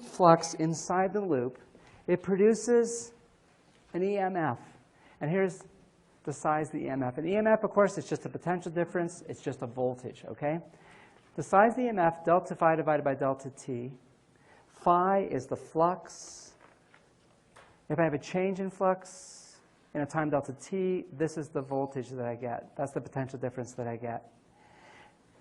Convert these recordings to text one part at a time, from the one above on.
flux inside the loop, it produces an EMF. And here's the size of the EMF. An EMF, of course, is just a potential difference. It's just a voltage, okay? The size of the EMF, delta phi divided by delta t. Phi is the flux. If I have a change in flux in a time delta t, this is the voltage that I get. That's the potential difference that I get.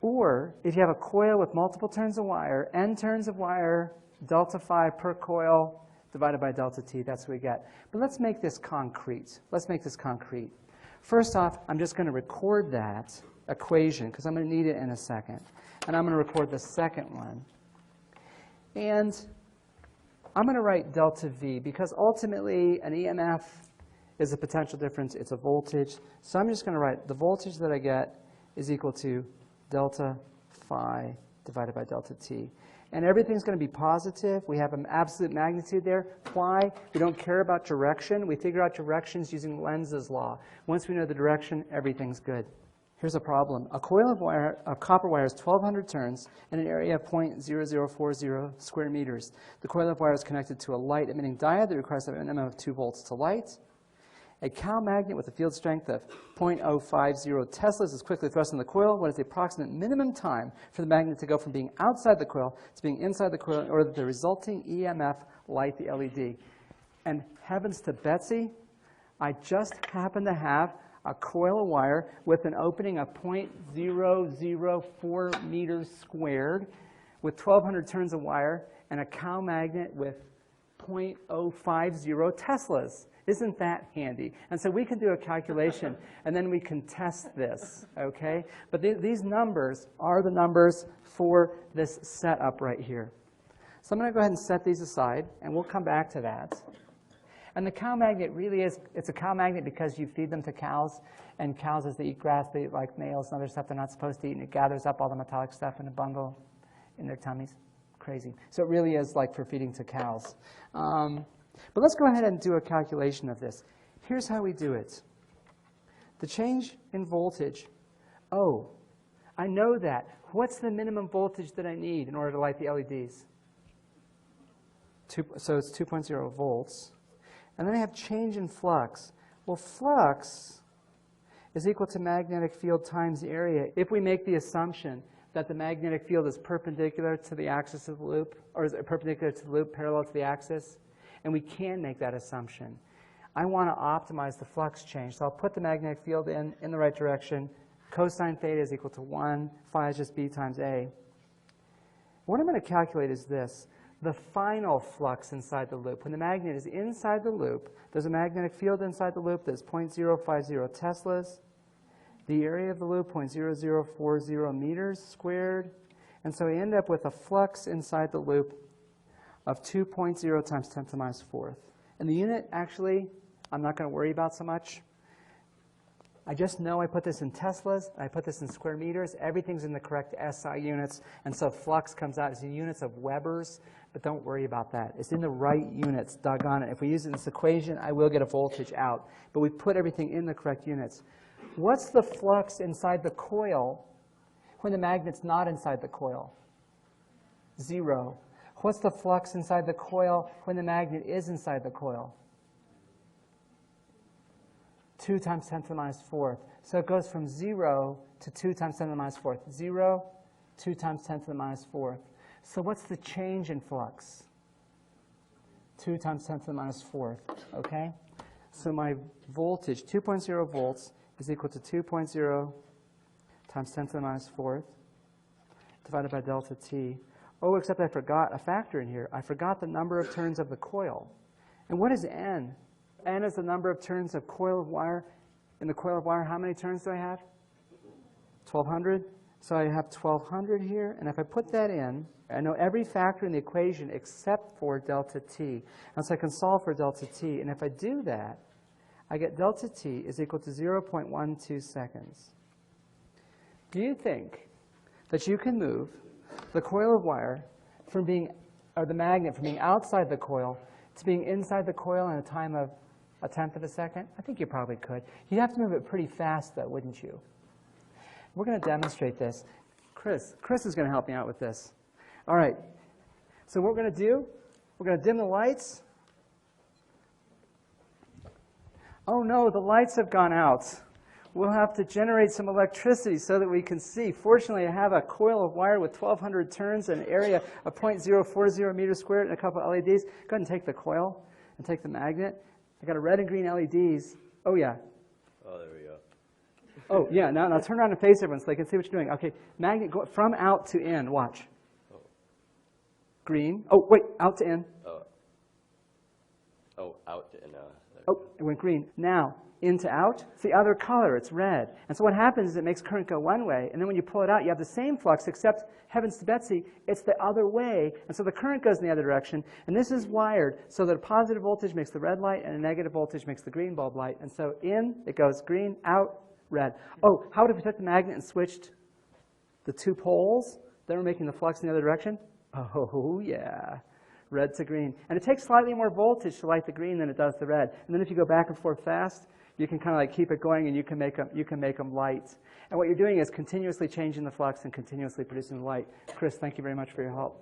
Or if you have a coil with multiple turns of wire, n turns of wire, delta phi per coil divided by delta t, that's what we get. But let's make this concrete. Let's make this concrete. First off, I'm just going to record that equation, because I'm going to need it in a second. And I'm going to record the second one. And I'm going to write delta V, because ultimately an EMF is a potential difference. It's a voltage. So I'm just going to write the voltage that I get is equal to delta phi divided by delta t. And everything's going to be positive. We have an absolute magnitude there. Why? We don't care about direction. We figure out directions using Lenz's law. Once we know the direction, everything's good. Here's a problem. A coil of copper wire is 1,200 turns and an area of 0.0040 square meters. The coil of wire is connected to a light-emitting diode that requires a minimum of 2 volts to light. A cow magnet with a field strength of 0.050 teslas is quickly thrust in the coil. What is the approximate minimum time for the magnet to go from being outside the coil to being inside the coil in order that the resulting EMF light the LED? And heavens to Betsy, I just happen to have a coil of wire with an opening of 0.004 meters squared with 1,200 turns of wire and a cow magnet with 0.050 teslas. Isn't that handy? And so we can do a calculation, and then we can test this, okay? But these numbers are the numbers for this setup right here. So I'm going to go ahead and set these aside, and we'll come back to that. And the cow magnet really is, it's a cow magnet because you feed them to cows, and cows, as they eat grass, they eat like males and other stuff they're not supposed to eat, and it gathers up all the metallic stuff in a bundle in their tummies. Crazy. So it really is like for feeding to cows. But let's go ahead and do a calculation of this. Here's how we do it. The change in voltage, oh, I know that. What's the minimum voltage that I need in order to light the LEDs? So it's 2.0 volts. And then I have change in flux. Well, flux is equal to magnetic field times the area if we make the assumption that the magnetic field is perpendicular to the axis of the loop, or is perpendicular to the loop, parallel to the axis. And we can make that assumption. I want to optimize the flux change. So I'll put the magnetic field in the right direction. Cosine theta is equal to 1. Phi is just B times A. What I'm going to calculate is this. The final flux inside the loop. When the magnet is inside the loop, there's a magnetic field inside the loop that's 0.050 teslas. The area of the loop, 0.0040 meters squared. And so we end up with a flux inside the loop of 2.0 times 10 to the minus 4th. And the unit, actually, I'm not going to worry about so much. I just know I put this in teslas, I put this in square meters. Everything's in the correct SI units. And so flux comes out as in units of Webers. But don't worry about that. It's in the right units, doggone it. If we use it in this equation, I will get a voltage out. But we put everything in the correct units. What's the flux inside the coil when the magnet's not inside the coil? 0. What's the flux inside the coil when the magnet is inside the coil? 2 times 10 to the minus 4th. So it goes from 0 to 2 times 10 to the minus 4th. 0, 2 times 10 to the minus 4th. So what's the change in flux? 2 times 10 to the minus 4th, okay? So my voltage, 2.0 volts, is equal to 2.0 times 10 to the minus 4th divided by delta t. Oh, except I forgot a factor in here. I forgot the number of turns of the coil. And what is n? N is the number of turns of coil of wire. In the coil of wire, how many turns do I have? 1,200. So I have 1,200 here. And if I put that in, I know every factor in the equation except for delta t. And so I can solve for delta t. And if I do that, I get delta t is equal to 0.12 seconds. Do you think that you can move the coil of wire from being, or the magnet from being outside the coil to being inside the coil in a time of 1/10 of a second? I think you probably could. You'd have to move it pretty fast, though, wouldn't you? We're going to demonstrate this. Chris is going to help me out with this. All right. So what we're going to do, we're going to dim the lights. Oh no, the lights have gone out. We'll have to generate some electricity so that we can see. Fortunately, I have a coil of wire with 1,200 turns and an area of 0.040 meters squared and a couple of LEDs. Go ahead and take the coil and take the magnet. I got a red and green LEDs. Oh, yeah. Oh, there we go. Oh, yeah. Now turn around and face everyone so they can see what you're doing. OK, magnet go from out to in. Watch. Oh. Green. Oh, wait, out to in. Oh, out to in. Oh, it went green. Now, in to out, it's the other color, it's red. And so what happens is it makes current go one way, and then when you pull it out, you have the same flux, except, heavens to Betsy, it's the other way. And so the current goes in the other direction. And this is wired so that a positive voltage makes the red light, and a negative voltage makes the green bulb light. And so in, it goes green, out, red. Oh, how would if we took the magnet and switched the two poles? Then we're making the flux in the other direction? Oh, yeah. Red to green. And it takes slightly more voltage to light the green than it does the red. And then if you go back and forth fast, you can kind of like keep it going, and you can make them light. And what you're doing is continuously changing the flux and continuously producing the light. Chris, thank you very much for your help.